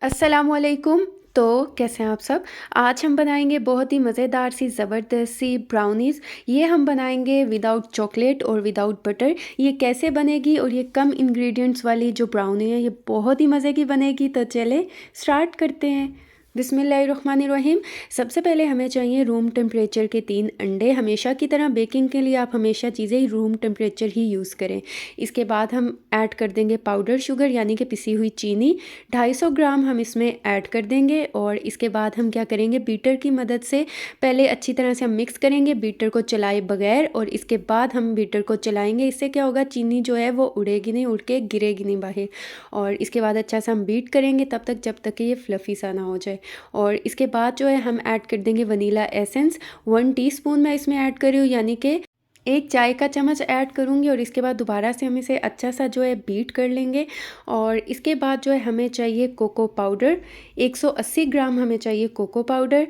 अस्सलामुअलैकुम। तो कैसे हैं आप सब? आज हम बनाएंगे बहुत ही मज़ेदार सी ज़बरदस्त सी ब्राउनीज़। ये हम बनाएंगे विदाउट चॉकलेट और विदाउट बटर। ये कैसे बनेगी और ये कम इंग्रेडिएंट्स वाली जो ब्राउनी है ये बहुत ही मज़े की बनेगी। तो चले स्टार्ट करते हैं। बिस्मिल्लाहिर्रहमानिर्रहीम। सबसे पहले हमें चाहिए रूम टेम्परेचर के 3 अंडे। हमेशा की तरह बेकिंग के लिए आप हमेशा चीज़ें रूम टेम्परेचर ही यूज़ करें। इसके बाद हम ऐड कर देंगे पाउडर शुगर यानी कि पिसी हुई चीनी। 250 ग्राम हम इसमें ऐड कर देंगे और इसके बाद हम क्या करेंगे, बीटर की मदद से पहले अच्छी तरह से हम मिक्स करेंगे बीटर को चलाए बगैर, और इसके बाद हम बीटर को चलाएंगे। इससे क्या होगा, चीनी जो है वो उड़ेगी नहीं, उड़ के गिरेगी नहीं बाहर। और इसके बाद अच्छा सा हम बीट करेंगे तब तक जब तक कि ये फ्लफ़ी सा ना हो जाए। और इसके बाद जो है हम ऐड कर देंगे वनीला एसेंस। 1 टीस्पून मैं इसमें ऐड कर रही हूँ, यानी कि 1 चाय का चम्मच ऐड करूँगी। और इसके बाद दोबारा से हम इसे अच्छा सा जो है बीट कर लेंगे। और इसके बाद जो है हमें चाहिए कोको पाउडर। 180 ग्राम हमें चाहिए कोको पाउडर।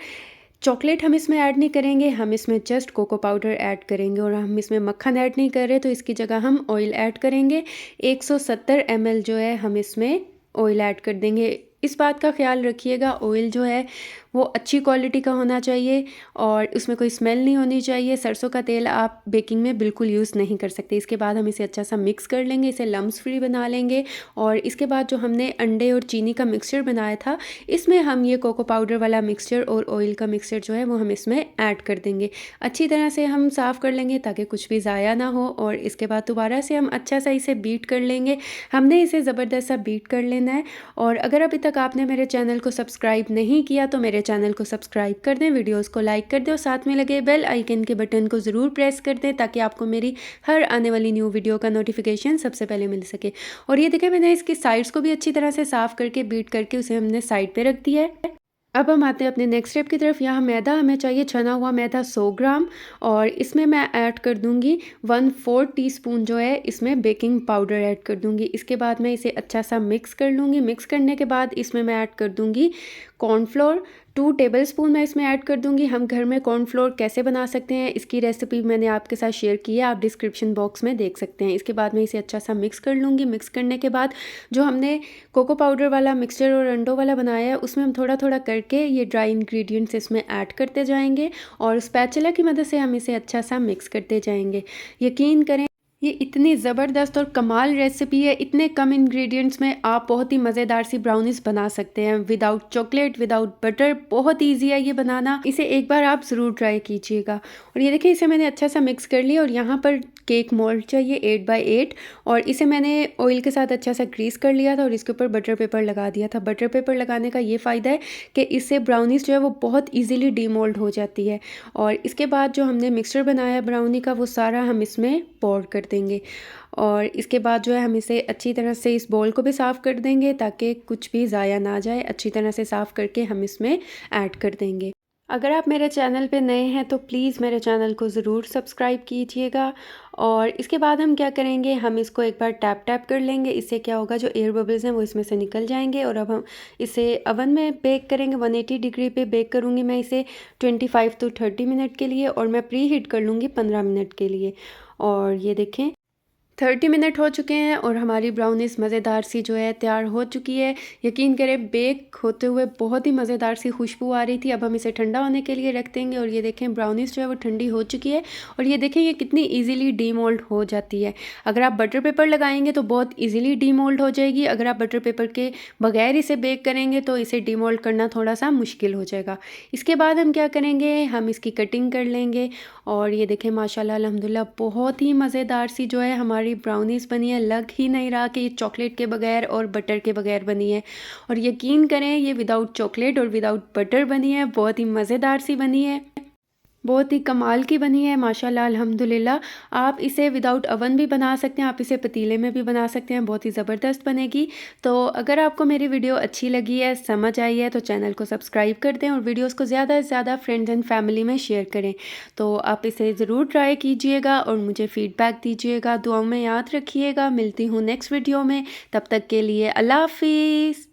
चॉकलेट हम इसमें ऐड नहीं करेंगे, हम इसमें जस्ट कोको पाउडर ऐड करेंगे। और हम इसमें मक्खन ऐड नहीं कर रहे, तो इसकी जगह हम ऑयल ऐड करेंगे। 170 ml जो है हम इसमें ऑयल ऐड कर देंगे। इस बात का ख्याल रखिएगा, ऑयल जो है वो अच्छी क्वालिटी का होना चाहिए और उसमें कोई स्मेल नहीं होनी चाहिए। सरसों का तेल आप बेकिंग में बिल्कुल यूज़ नहीं कर सकते। इसके बाद हम इसे अच्छा सा मिक्स कर लेंगे, इसे लम्स फ्री बना लेंगे। और इसके बाद जो हमने अंडे और चीनी का मिक्सचर बनाया था, इसमें हम ये कोको पाउडर वाला मिक्सचर और ऑयल का मिक्सचर जो है वो हम इसमें ऐड कर देंगे। अच्छी तरह से हम साफ़ कर लेंगे ताकि कुछ भी ज़ाया ना हो। और इसके बाद दोबारा से हम अच्छा सा इसे बीट कर लेंगे। हमने इसे ज़बरदस्त सा बीट कर लेना है। और अगर अभी तक आपने मेरे चैनल को सब्सक्राइब नहीं किया तो मेरे चैनल को सब्सक्राइब कर दें, वीडियोस को लाइक कर दें और साथ में लगे बेल आइकन के बटन को ज़रूर प्रेस कर दें ताकि आपको मेरी हर आने वाली न्यू वीडियो का नोटिफिकेशन सबसे पहले मिल सके। और ये देखें, मैंने इसकी साइड्स को भी अच्छी तरह से साफ़ करके बीट करके उसे हमने साइड पे रख दिया है। अब हम आते हैं अपने नेक्स्ट स्टेप की तरफ। यहाँ मैदा हमें चाहिए, छना हुआ मैदा 100 ग्राम। और इसमें मैं ऐड कर दूँगी 1/4 टीस्पून जो है इसमें बेकिंग पाउडर ऐड कर दूँगी। इसके बाद मैं इसे अच्छा सा मिक्स कर लूँगी। मिक्स करने के बाद इसमें मैं ऐड कर दूँगी कॉर्नफ्लोर। 2 टेबलस्पून मैं इसमें ऐड कर दूँगी। हम घर में कॉर्नफ्लोर कैसे बना सकते हैं इसकी रेसिपी मैंने आपके साथ शेयर की है, आप डिस्क्रिप्शन बॉक्स में देख सकते हैं। इसके बाद मैं इसे अच्छा सा मिक्स कर लूँगी। मिक्स करने के बाद जो हमने कोको पाउडर वाला मिक्सचर और अंडों वाला बनाया है उसमें हम थोड़ा थोड़ा करके ये ड्राई इंग्रेडिएंट्स इसमें ऐड करते जाएंगे और स्पैचुला की मदद से हम इसे अच्छा सा मिक्स करते जाएंगे। यकीन करें, ये इतनी ज़बरदस्त और कमाल रेसिपी है। इतने कम इंग्रेडिएंट्स में आप बहुत ही मज़ेदार सी ब्राउनीज़ बना सकते हैं विदाउट चॉकलेट, विदाउट बटर। बहुत ईजी है ये बनाना, इसे एक बार आप ज़रूर ट्राई कीजिएगा। और ये देखिए, इसे मैंने अच्छा सा मिक्स कर लिया। और यहाँ पर केक मोल्ड चाहिए 8x8, और इसे मैंने ऑयल के साथ अच्छा सा ग्रीस कर लिया था और इसके ऊपर बटर पेपर लगा दिया था। बटर पेपर लगाने का ये फ़ायदा है कि इससे ब्राउनीज़ जो है वो बहुत ईजीली डीमोल्ड हो जाती है। और इसके बाद जो हमने मिक्सचर बनाया ब्राउनी का वो सारा हम इसमें पोर कर देंगे। और इसके बाद जो है हम इसे अच्छी तरह से इस बोल को भी साफ़ कर देंगे ताकि कुछ भी ज़ाया ना जाए। अच्छी तरह से साफ़ करके हम इसमें ऐड कर देंगे। अगर आप मेरे चैनल पे नए हैं तो प्लीज़ मेरे चैनल को ज़रूर सब्सक्राइब कीजिएगा। और इसके बाद हम क्या करेंगे, हम इसको एक बार टैप टैप कर लेंगे। इससे क्या होगा, जो एयर बबल्स हैं वो इसमें से निकल जाएंगे। और अब हम इसे अवन में बेक करेंगे। 180 डिग्री पे बेक करूँगी मैं इसे 25 to 30 मिनट के लिए, और मैं प्री हीट कर लूँगी 15 मिनट के लिए। और ये देखें 30 मिनट हो चुके हैं और हमारी ब्राउनीज़ मज़ेदार सी जो है तैयार हो चुकी है। यकीन करें, बेक होते हुए बहुत ही मज़ेदार सी खुशबू आ रही थी। अब हम इसे ठंडा होने के लिए रख देंगे। और ये देखें, ब्राउनीज़ जो है वो ठंडी हो चुकी है। और ये देखें, ये कितनी इजीली डीमोल्ड हो जाती है। अगर आप बटर पेपर लगाएंगे तो बहुत इजीली डीमोल्ड हो जाएगी। अगर आप बटर पेपर के बगैर इसे बेक करेंगे तो इसे डीमोल्ड करना थोड़ा सा मुश्किल हो जाएगा। इसके बाद हम क्या करेंगे, हम इसकी कटिंग कर लेंगे। और ये देखें, माशाल्लाह अल्हम्दुलिल्लाह बहुत ही मज़ेदार सी जो है हमारी ब्राउनीज़ बनी है। लग ही नहीं रहा कि ये चॉकलेट के बगैर और बटर के बगैर बनी है। और यकीन करें, ये विदाउट चॉकलेट और विदाउट बटर बनी है। बहुत ही मज़ेदार सी बनी है, बहुत ही कमाल की बनी है माशाल्लाह अल्हम्दुलिल्लाह। आप इसे विदाउट अवन भी बना सकते हैं, आप इसे पतीले में भी बना सकते हैं, बहुत ही ज़बरदस्त बनेगी। तो अगर आपको मेरी वीडियो अच्छी लगी है, समझ आई है, तो चैनल को सब्सक्राइब कर दें और वीडियोस को ज़्यादा से ज़्यादा फ्रेंड्स एंड फैमिली में शेयर करें। तो आप इसे ज़रूर ट्राई कीजिएगा और मुझे फ़ीडबैक दीजिएगा। दुआओं में याद रखिएगा। मिलती हूँ नेक्स्ट वीडियो में, तब तक के लिए अल्लाह हाफिज़।